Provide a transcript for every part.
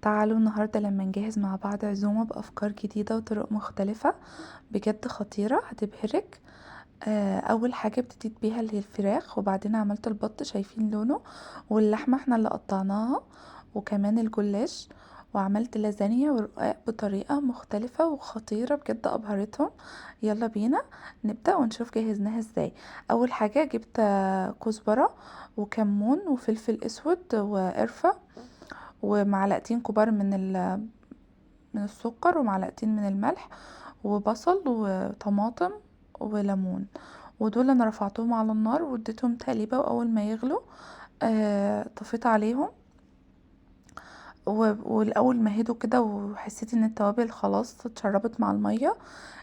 تعالوا النهاردة لما نجهز مع بعض عزومة بأفكار جديدة وطرق مختلفة بجد خطيرة هتبهرك. أول حاجة ابتديت بيها اللي هي الفراخ، وبعدين عملت البط شايفين لونه، واللحمة احنا اللي قطعناها، وكمان الجلاش، وعملت لازانيا ورقاق بطريقة مختلفة وخطيرة بجد أبهرتهم. يلا بينا نبدأ ونشوف جهزناها ازاي. أول حاجة جبت كزبرة وكمون وفلفل أسود وقرفة، ومعلقتين كبار من السكر، ومعلقتين من الملح، وبصل وطماطم وليمون. ودول انا رفعتهم على النار واديتهم تقليبه، واول ما يغلوا طفيت عليهم. والاول ما هدوا كده وحسيت ان التوابل خلاص اتشربت مع الميه،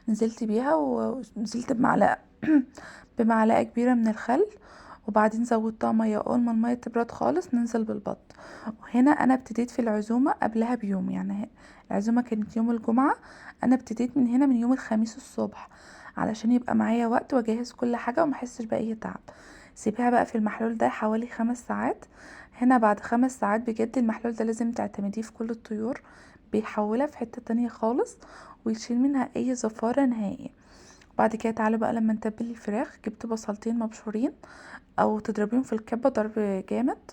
نزلت بيها ونزلت بمعلقه بمعلقه كبيره من الخل، وبعدين زودتها ميه. اول ما الميه تبرد خالص ننزل بالبط. وهنا انا ابتديت في العزومه قبلها بيوم، يعني العزومه كانت يوم الجمعه، انا ابتديت من هنا من يوم الخميس الصبح علشان يبقى معايا وقت واجهز كل حاجه ومحسش باي تعب. سيبيها بقى في المحلول ده حوالي 5 ساعات. هنا بعد 5 ساعات بجد المحلول ده لازم تعتمديه في كل الطيور، بيحولها في حتة تانية خالص ويشيل منها اي زفارة نهائي. بعد كده تعالوا بقى لما نتبل الفراخ، جبت بصلتين مبشورين او تضربيهم في الكبة ضرب جامد،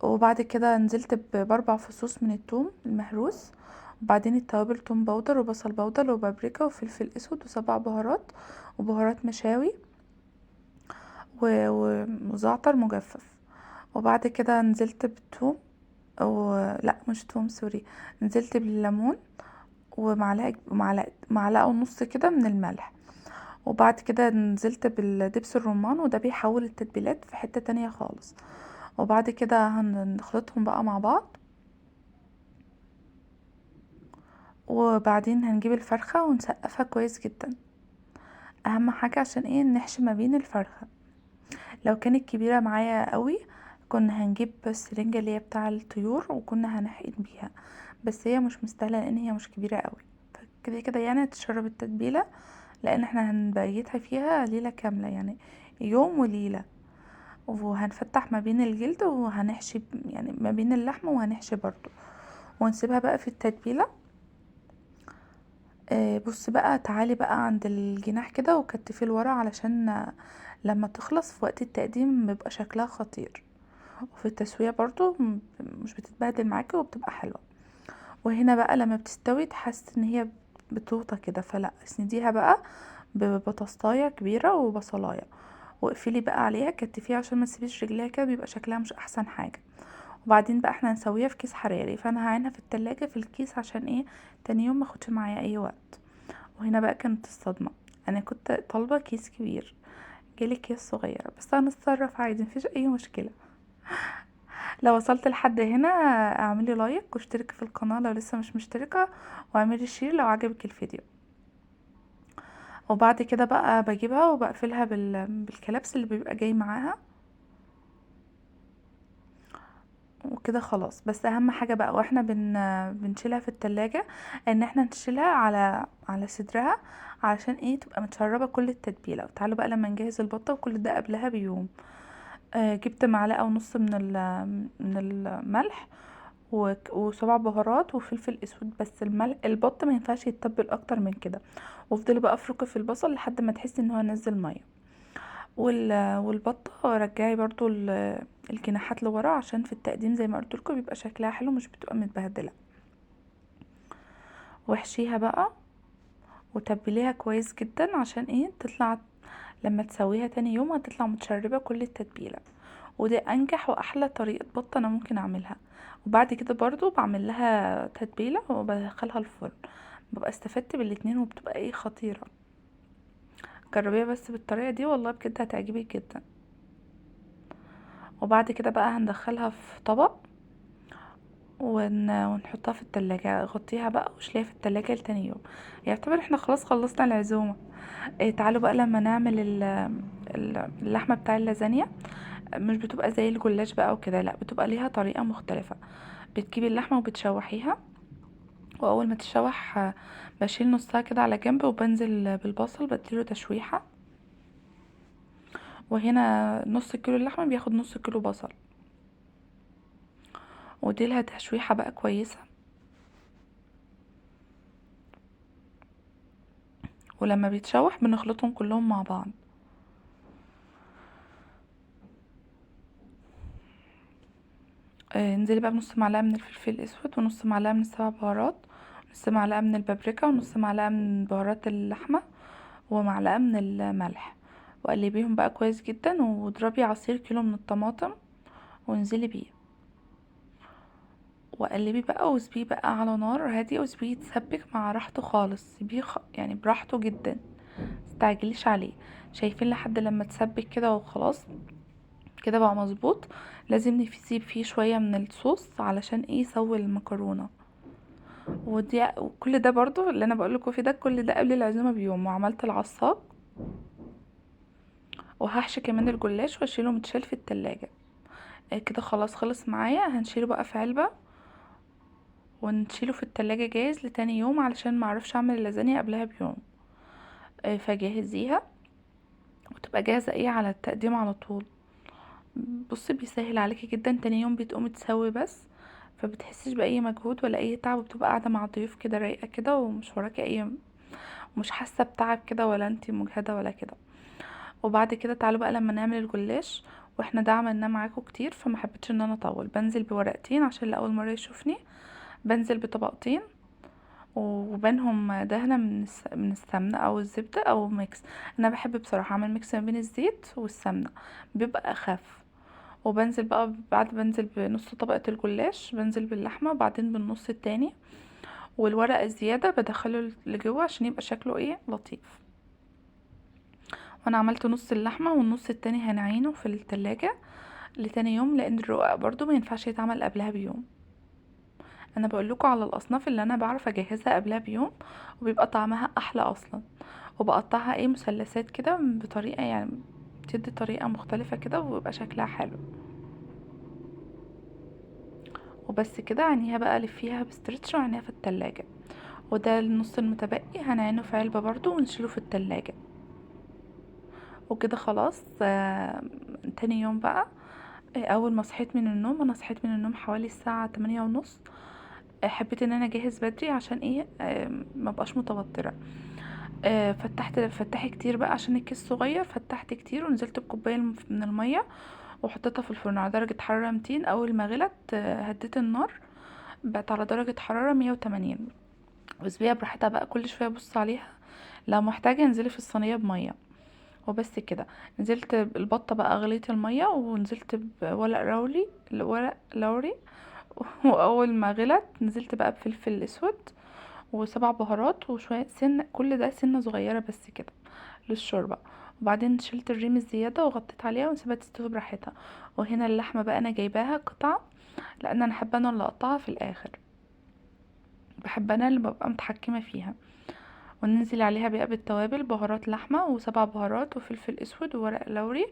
وبعد كده نزلت ب4 فصوص من الثوم المهروس، وبعدين التوابل توم باودر وبصل باودر وبابريكا وفلفل اسود و7 بهارات وبهارات مشاوي وزعتر مجفف. وبعد كده نزلت بالثوم، او لا مش توم سوري، نزلت بالليمون معلقه ونص كده من الملح. وبعد كده نزلت بالدبس الرمان، وده بيحول التتبيلات في حتة تانية خالص. وبعد كده هنخلطهم بقى مع بعض، وبعدين هنجيب الفرخة ونسقفها كويس جدا. اهم حاجة عشان ايه نحشي ما بين الفرخة. لو كانت كبيرة معايا قوي كنا هنجيب السرنجة اللي هي بتاع الطيور وكنا هنحقن بيها، بس هي مش مستاهلة لان هي مش كبيرة قوي. كده كده يعني تشرب التتبيلة، لان احنا هنبيتها فيها ليلة كاملة، يعني يوم وليلة. وهنفتح ما بين الجلد وهنحشي يعني ما بين اللحمة وهنحشي برضو، ونسيبها بقى في التتبيلة. بص بقى تعالي بقى عند الجناح كده وكتفي لورا علشان لما تخلص في وقت التقديم بيبقى شكلها خطير، وفي التسوية برضو مش بتتبهدل معاكي وبتبقى حلوة. وهنا بقى لما بتستوي تحس ان هي بتوطى كده، فلا اسنديها بقى ببطاطاية كبيرة وبصلاية، واقفلي بقى عليها كتفيها عشان ما تسيبيش رجليها كده، بيبقى شكلها مش احسن حاجة. وبعدين بقى احنا هنسويها في كيس حراري، فانا هعينها في التلاجة في الكيس عشان ايه تاني يوم ماخدش معايا اي وقت. وهنا بقى كانت الصدمة، انا كنت طالبة كيس كبير، جالي كيس صغير، بس هنتصرف عادي مفيش اي مشكلة. لو وصلت لحد هنا اعملي لايك واشتركي في القناة لو لسه مش مشتركة، واعملي شير لو عجبك الفيديو. وبعد كده بقى بجيبها وبقفلها بالكلابس اللي بيبقى جاي معاها، وكده خلاص. بس اهم حاجة بقى واحنا بنشيلها في التلاجة ان احنا نشيلها على صدرها، علشان ايه تبقى متشربة كل التتبيلة. وتعالوا بقى لما نجهز البطة، وكل ده قبلها بيوم. جبت معلقة ونص من الملح و7 بهارات وفلفل اسود، بس الملح البط ما ينفعش يتبل اكتر من كده. وافضلي بقى افركي في البصل لحد ما تحسي ان هو نزل ميه. والبطه رجعي برضو الجناحات لورا عشان في التقديم زي ما قلت لكم بيبقى شكلها حلو مش بتبقى متبهدله. واحشيها بقى وتبليها كويس جدا عشان ايه تطلع لما تسويها تاني يوم هتطلع متشربه كل التتبيله. ودي انجح واحلى طريقه بط انا ممكن اعملها. وبعد كده برضو بعمل لها تتبيله وبدخلها الفرن، ببقى استفدت بالاتنين وبتبقى ايه خطيره. جربيها بس بالطريقه دي والله بجد هتعجبك جدا. وبعد كده بقى هندخلها في طبق ونحطها في التلاجة، غطيها بقى وشليها في التلاجة لتاني يوم. يعتبر احنا خلاص خلصنا العزومة. تعالوا بقى لما نعمل اللحمة بتاع اللازانيا، مش بتبقى زي الجلاش بقى وكده، لا بتبقى ليها طريقة مختلفة. بتجيبي اللحمة وبتشوحيها، واول ما تشوح بشيل نصها كده على جنب وبنزل بالبصل بديله تشويحة. وهنا نص كيلو اللحمة بياخد نص كيلو بصل، وديلها تشويحة بقى كويسة. ولما بيتشوح بنخلطهم كلهم مع بعض. انزلي بقى بنص معلقه من الفلفل الاسود، ونص معلقه من السبع بهارات، ونص معلقه من البابريكا، ونص معلقه من بهارات اللحمه، ومعلقه من الملح. وقلبيهم بقى كويس جدا، واضربي عصير كيلو من الطماطم وانزلي بيه، وقلبي بقى وسيبيه بقى على نار هاديه، وسيبيه يتسبك مع راحته خالص، سيبيه يعني براحته جدا، متستعجليش عليه. شايفين لحد لما تسبك كده وخلاص كده بقى مظبوط. لازم نسيب فيه شويه من الصوص علشان ايه يسوي المكرونه. ودي وكل ده برضو اللي انا بقولكوا فيه ده، كل ده قبل العزومه بيوم، وعملت العصاق، وهحشي كمان الجلاش واشيله متشال في التلاجة. كده خلاص خلص معايا. هنشيله بقى في علبة ونشيله في التلاجة جاهز لتاني يوم، علشان معرفش اعمل اللازانيا قبلها بيوم. فجهزيها وتبقى جاهزة ايه على التقديم على طول. بصي بيسهل عليكي جدا، تاني يوم بتقومي تسوي بس، فبتحسيش باي مجهود ولا اي تعب، وبتبقى قاعده مع ضيوف كده رايقه كده، ومش وراكي اي، مش حاسه بتعب كده، ولا انتي مجهده ولا كده. وبعد كده تعالوا بقى لما نعمل الجلاش، واحنا ده عملناه معاكم كتير فما حبيتش ان انا اطول. بنزل بورقتين عشان لاول مره يشوفني، بنزل بطبقتين، وبينهم دهنه من السمنه او الزبده او ميكس. انا بحب بصراحه اعمل ميكس ما بين الزيت والسمنه، بيبقى اخف. وبنزل بقى بعد بنزل بنص طبقه الجلاش، بنزل باللحمه وبعدين بالنص التاني، والورق الزياده بدخله لجوه عشان يبقى شكله ايه لطيف. وانا عملت نص اللحمه، والنص التاني هنعينه في التلاجة لتاني يوم، لان الرقاق برضو ما ينفعش يتعمل قبلها بيوم. انا بقول لكم على الاصناف اللي انا بعرف اجهزها قبلها بيوم، وبيبقى طعمها احلى اصلا. وبقطعها ايه مثلثات كده بطريقه يعني بتدي طريقه مختلفه كده، وبيبقى شكلها حلو. وبس كده عينيها بقى لفيها بستريتش وعينيها في التلاجة. وده النص المتبقي هنعينه في علبة برضو ونشيله في التلاجة. وكده خلاص. تاني يوم بقى، اول ما صحيت من النوم، انا صحيت من النوم حوالي الساعة 8:30. حبيت ان انا اجهز بدري عشان ايه ما بقاش متوترة. فتحي كتير بقى عشان الكيس صغير، فتحت كتير ونزلت بكوباية من المية، وحطيتها في الفرن على درجة حرارة 200. اول ما غلت هديت النار، بقت على درجة حرارة 180. واسيبيها براحتها بقى، كل شوية بص عليها، لو محتاجة انزلي في الصينية بمية. وبس كده. نزلت البطة بقى، غليت المية ونزلت بورق لوري، ورق لوري. واول ما غلت نزلت بقى بفلفل اسود وسبع بهارات وشوية سن، كل ده سنة صغيرة بس كده للشوربة. وبعدين شلت الريم الزيادة وغطيت عليها ونسيبها تستوي براحتها. وهنا اللحمة بقى انا جايباها قطع، لان انا حابة انا اللي اقطعها في الاخر، بحب انا اللي ببقى متحكمة فيها. وننزل عليها بقى بالتوابل، بهارات لحمة وسبع بهارات وفلفل اسود وورق لوري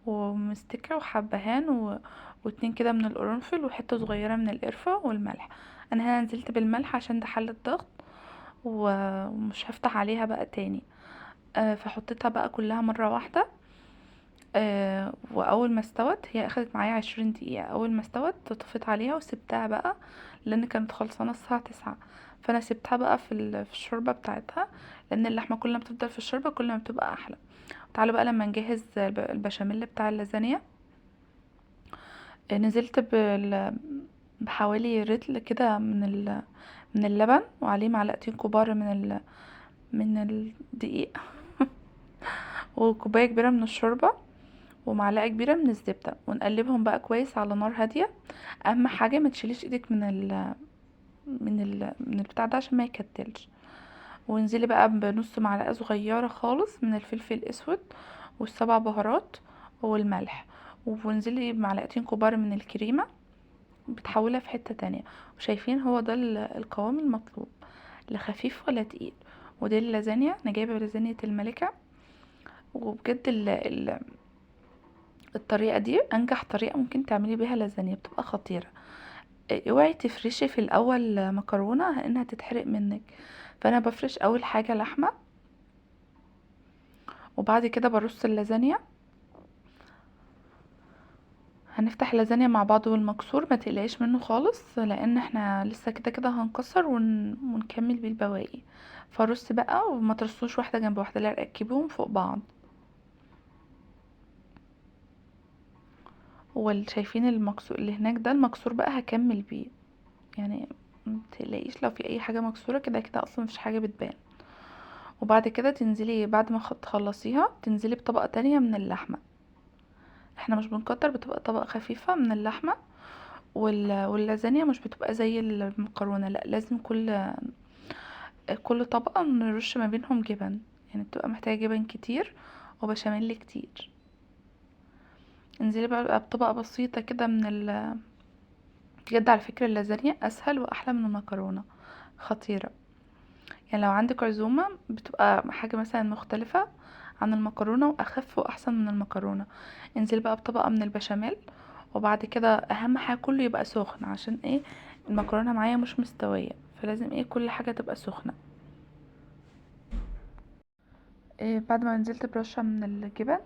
ومستكة وحبهان واتنين كده من القرنفل وحتة صغيرة من القرفة والملح. انا هنا نزلت بالملح عشان ده حل الضغط، ومش هفتح عليها بقى تاني. فحطيتها بقى كلها مرة واحدة. واول ما استوت، هي اخدت معايا 20 دقيقة. اول ما استوت طفيت عليها وسبتها بقى، لان كانت خلصانة الساعة 9. فانا سبتها بقى في الشوربة بتاعتها، لان اللحمة كل ما بتفضل في الشوربة كل ما بتبقى احلى. تعالوا بقى لما نجهز البشاميل بتاع اللازانيا. نزلت بحوالي رتل كده من اللبن، وعليه معلقتين كبار من الدقيق وكوباية كبيرة من الشوربة، ومعلقة كبيرة من الزبدة، ونقلبهم بقى كويس على نار هادية. اهم حاجة ما تشيليش ايدك من البتاع ده عشان ما يكتلش. وانزلي بقى بنص معلقة صغيرة خالص من الفلفل الاسود والسبع بهارات والملح، وانزلي بمعلقتين كبار من الكريمة، بتحولها في حتة تانية. وشايفين هو ده القوام المطلوب، لا خفيف ولا تقيل. ودي اللازانيا، انا جايبه لازانيا الملكه. وبجد الطريقه دي انجح طريقه ممكن تعملي بيها لازانيا، بتبقى خطيره. اوعي تفرشي في الاول مكرونه لانها تتحرق منك. فانا بفرش اول حاجه لحمه، وبعد كده برص اللازانيا. هنفتح اللازانيا مع بعض والمكسور، ما تقلقيش منه خالص، لان احنا لسه كده كده هنكسر ونكمل بيه البواقي. فرصي بقى وما ترصوش واحده جنب واحده، لا ركبيهم فوق بعض. شايفين المكسور اللي هناك ده؟ المكسور بقى هكمل بيه، يعني متقلقيش لو في اي حاجه مكسوره، كده كده اصلا مفيش حاجه بتبان. وبعد كده تنزلي بعد ما تخلصيها تنزلي بطبقه تانية من اللحمه. احنا مش بنكتر، بتبقى طبقه خفيفه من اللحمه. واللازانيا مش بتبقى زي المكرونه، لا لازم كل طبقه نرش ما بينهم جبن، يعني بتبقى محتاجه جبن كتير وبشاميل كتير. انزلي بقى بطبقه بسيطه كده بجد على فكره اللازانيا اسهل واحلى من المكرونه، خطيره. يعني لو عندك عزومه بتبقى حاجه مثلا مختلفه عن المكرونه واخف واحسن من المكرونه. انزلي بقى بطبقه من البشاميل. وبعد كده اهم حاجه كله يبقى سخن، عشان ايه؟ المكرونه معايا مش مستويه، فلازم ايه كل حاجه تبقى سخنه. إيه بعد ما نزلت برشة من الجبن،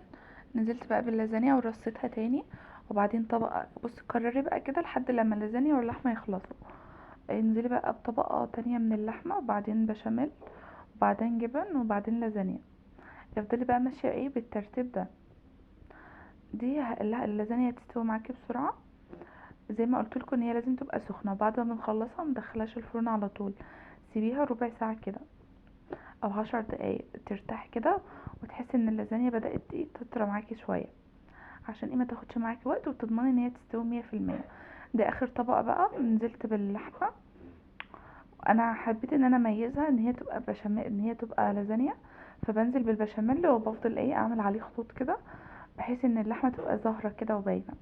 نزلت بقى باللازانيا ورصيتها تاني. وبعدين طبقة، بصي كرري بقى كده لحد لما اللازانيا واللحمة يخلصوا. انزلي بقى بطبقة تانية من اللحمة، وبعدين بشاميل، وبعدين جبن، وبعدين لازانيا. افضلي بقى ماشية ايه بالترتيب ده. اللازانيا تستوي معاكي بسرعة. زي ما قلت لكم ان هي لازم تبقى سخنة. بعد ما بنخلصها مندخلاش الفرن على طول، سيبيها ربع ساعة كده او 10 دقايق ترتاح كده، وتحسي ان اللازانيا بدأت ايه تطرى معاكي شوية، عشان ايه ما تاخدش معاكي وقت وتضمني ان هي تستوي 100%. ده اخر طبقة بقى، نزلت باللحمة. انا حبيت ان انا اميزها ان هي تبقى بشاميل، ان هي تبقى لازانيا. فبنزل بالبشاميل وبفضل ايه اعمل عليه خطوط كده، بحيث ان اللحمة تبقى ظاهرة كده وباينة.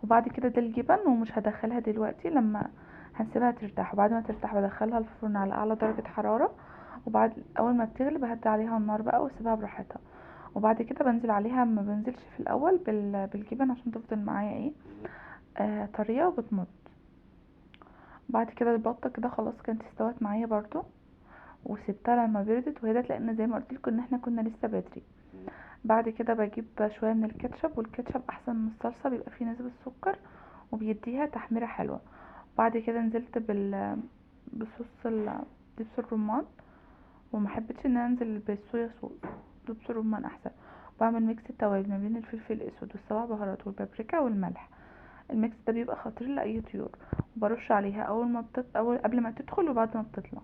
وبعد كده ده الجبن، ومش هدخلها دلوقتي، لما هنسيبها ترتاح. وبعد ما ترتاح بدخلها الفرن على اعلى درجة حرارة. وبعد اول ما بتغلي بهدي عليها النار بقى واسيبها براحتها. وبعد كده بنزل عليها، ما بنزلش في الاول بالجبن عشان تفضل معايا ايه طريه وبتمط. بعد كده البطه كده خلاص كانت استوت معايا برضو، وسبتها لما بردت وهدت، لان زي ما قلت لكم ان احنا كنا لسه بدري. بعد كده بجيب شويه من الكاتشب، والكاتشب احسن من الصلصه، بيبقى فيه نسبه سكر وبيديها تحميره حلوه. بعد كده نزلت بصوص دبس الرمان. وما حبيتش ان أنا انزل بالصويا صوص، دبس الرمان احسن. بعمل ميكس التوابل ما بين الفلفل الاسود والسبع بهارات والبابريكا والملح. الميكس ده بيبقى خطير لاي طيور. وبرش عليها اول قبل ما تدخل وبعد ما بتطلع.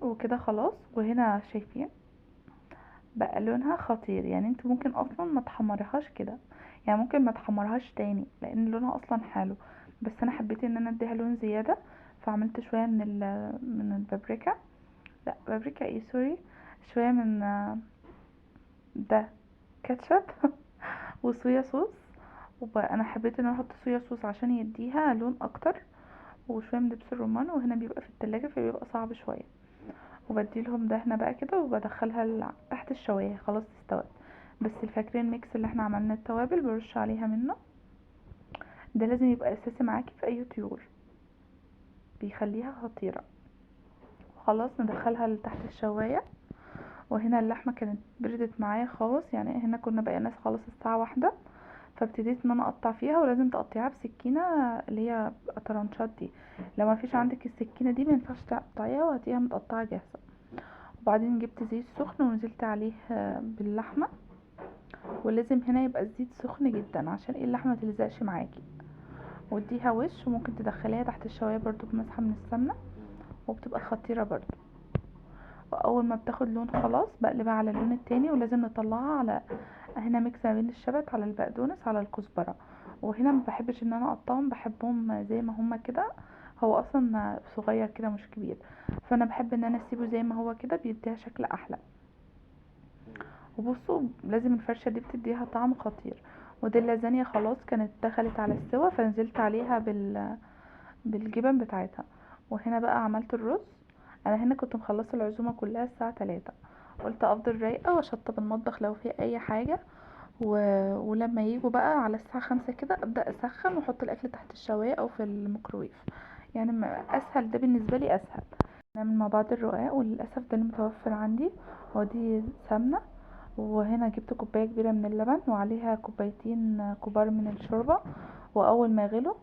وكده خلاص. وهنا شايفين بقى لونها خطير، يعني انت ممكن اصلا ما تحمريهاش كده، يعني ممكن ما تحمرهاش تاني لان لونها اصلا حلو. بس انا حبيت ان انا اديها لون زياده، فعملت شويه من البابريكا. لا بابريكا ايه، سوري. شويه من ده كاتشب وصويا صوص. انا حبيت ان انا احط صويا صوص عشان يديها لون اكتر. وشويه من دبس الرمان، وهنا بيبقى في التلاجة فبيبقى صعب شويه. وبديلهم دهنه بقى كده، وبدخلها تحت الشوايه خلاص استوت. بس فاكرين الميكس اللي احنا عملنا التوابل برش عليها منه، ده لازم يبقى اساسي معاكي في اي طيور، بيخليها خطيره. خلاص ندخلها تحت الشوايه. وهنا اللحمه كانت بردت معايا خالص، يعني هنا كنا بقى ناس خلاص الساعه 1. فابتديت ان انا اقطع فيها، ولازم تقطعيها بسكينه اللي هي طرنشات دي. لو ما فيش عندك السكينه دي مينفعش تقطعيها، وهاتيها متقطعه جاهزه. وبعدين جبت زيت سخن ونزلت عليه باللحمه. ولازم هنا يبقى الزيت سخن جدا عشان ايه اللحمه متلزقش معاكي. واديها وش، وممكن تدخليها تحت الشوايه برضو بمسحه من السمنه، وبتبقى خطيره برضو. واول ما بتاخد لون خلاص بقلبها على اللون التاني، ولازم نطلعها على هنا ميكس ما بين الشبت على البقدونس على الكزبره. وهنا ما بحبش ان انا اقطعهم، بحبهم زي ما هما كده. هو اصلا صغير كده مش كبير، فانا بحب ان انا اسيبه زي ما هو كده، بيديها شكل احلى. وبصوا لازم الفرشه دي بتديها طعم خطير. ودي اللازانيا خلاص كانت دخلت على السوا، فنزلت عليها بالجبن بتاعتها. وهنا بقى عملت الرز. انا هنا كنت مخلصه العزومه كلها الساعه 3، قلت افضل رايقه واشطب المطبخ لو في اي حاجه. و... ولما يجوا بقى على الساعه 5 كده ابدا اسخن واحط الاكل تحت الشوايه او في الميكرويف. يعني اسهل، ده بالنسبه لي اسهل. نعمل مع بعض الرقاق، وللاسف ده اللي متوفر عندي. ودي سمنه، وهنا جبت كوبايه كبيره من اللبن وعليها كوبايتين كبار من الشوربه. واول ما يغلوا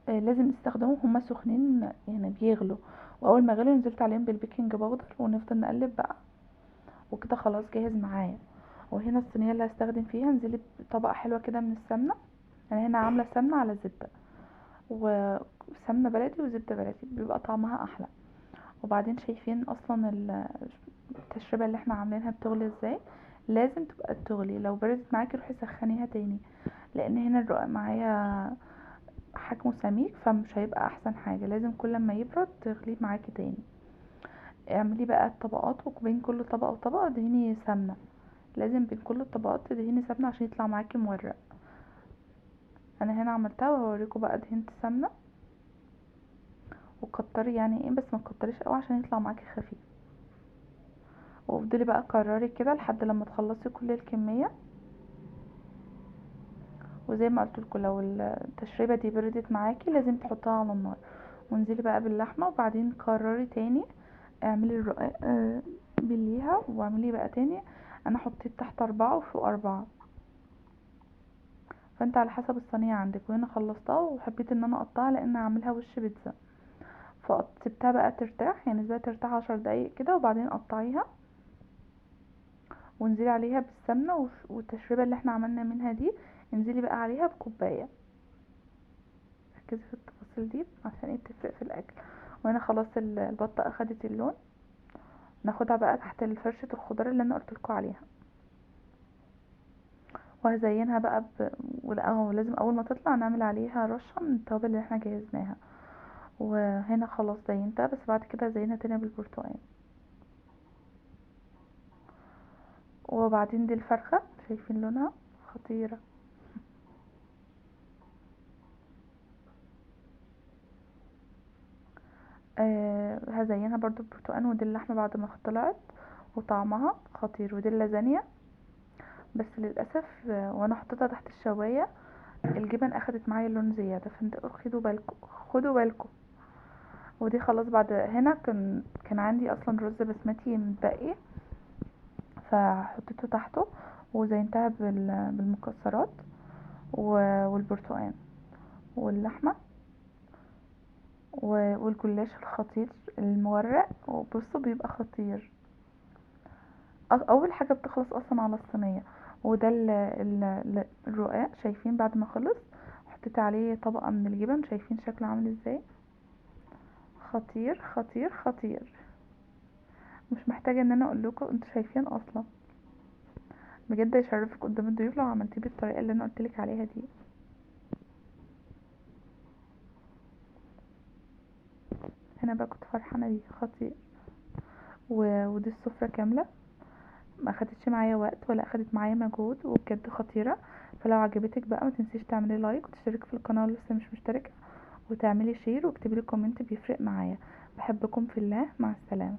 لازم نستخدمهم هما سخنين يعني بيغلوا. واول ما غلوا نزلت عليهم بالبيكنج باودر ونفضل نقلب بقى، وكده خلاص جاهز معايا. وهنا الصينيه اللي هستخدم فيها نزلت بطبقه حلوه كده من السمنه. انا هنا عامله سمنه على زبده، وسمنه بلدي وزبده بلدي بيبقى طعمها احلى. وبعدين شايفين اصلا التشربه اللي احنا عاملينها بتغلي ازاي؟ لازم تبقى تغلي، لو بردت معاكي روحي سخنيها تاني، لان هنا الرقاق معايا حجمه سميك فمش هيبقى احسن حاجه. لازم كل ما يبرد تغليه معاكي تاني. اعملي بقى الطبقات، وبين كل طبقه وطبقه دهني سمنه. لازم بين كل الطبقات تدهني سمنه عشان يطلع معاكي مورق. انا هنا عملتها وهوريكم بقى دهنت سمنه. وكتري يعني ايه، بس ما تكتريش قوي عشان يطلع معاكي خفيف. وافضلي بقى كرري كده لحد لما تخلصي كل الكميه. وزي ما قلت لكم لو التشريبه دي بردت معاكي لازم تحطها على النار، وانزلي بقى باللحمه وبعدين كرري تاني. اعملي الرقاق بليها واعملي بقى تاني. انا حطيت تحت 4 وفوق 4، فانت على حسب الصينيه عندك. وهنا خلصتها وحبيت ان انا اقطعها لان اعملها وش بيتزا. فسبتها بقى ترتاح، يعني سيبها ترتاح 10 دقايق كده وبعدين قطعيها. وانزلي عليها بالسمنه والتشريبه اللي احنا عملنا منها دي انزلي بقى عليها بكوبايه. ركزي في التفاصيل دي عشان ايه بتفرق في الاكل. وهنا خلاص البطه اخدت اللون. ناخدها بقى تحت فرشة الخضار اللي انا قلتلكوا عليها، وهزينها بقى ولازم اول ما تطلع نعمل عليها رشة من التوابل اللي احنا جهزناها. وهنا خلاص زينتها، بس بعد كده هزينها تاني بالبرتقال. وبعدين دي الفرخة، شايفين لونها خطيرة. هزينها برضو بالبرتقال. ودي اللحمة بعد ما طلعت وطعمها خطير. ودي اللازانيا، بس للأسف وانا حطيتها تحت الشواية الجبن اخدت معايا لون زيادة، فانتوا خدوا بالكم خدوا بالكم. ودي خلاص بعد هنا كان عندي اصلا رز بسمتي متبقي فحطيته تحته. وزينتها بالمكسرات والبرتقال واللحمة والجلاش الخطير المورق. وبصوا بيبقى خطير. اول حاجة بتخلص اصلا على الصينية. وده الرقاق، شايفين بعد ما خلص حطيت عليه طبقة من الجبن. شايفين شكله عامل ازاي؟ خطير خطير خطير. مش محتاجة ان انا اقول لكم، انتوا شايفين اصلا. بجد يشرفك قدام الضيوف لو عملتيه بالطريقة اللي انا قلتلك عليها دي. انا بقى كنت فرحانة بيه خطير. ودي السفرة كاملة، ما اخدتش معايا وقت ولا اخدت معايا مجهود، وبجد خطيرة. فلو عجبتك بقى ما تنسيش تعملي لايك وتشتركي في القناة اللي لسه مش مشتركة، وتعملي شير واكتبي لي كومنت بيفرق معايا. بحبكم في الله، مع السلامة.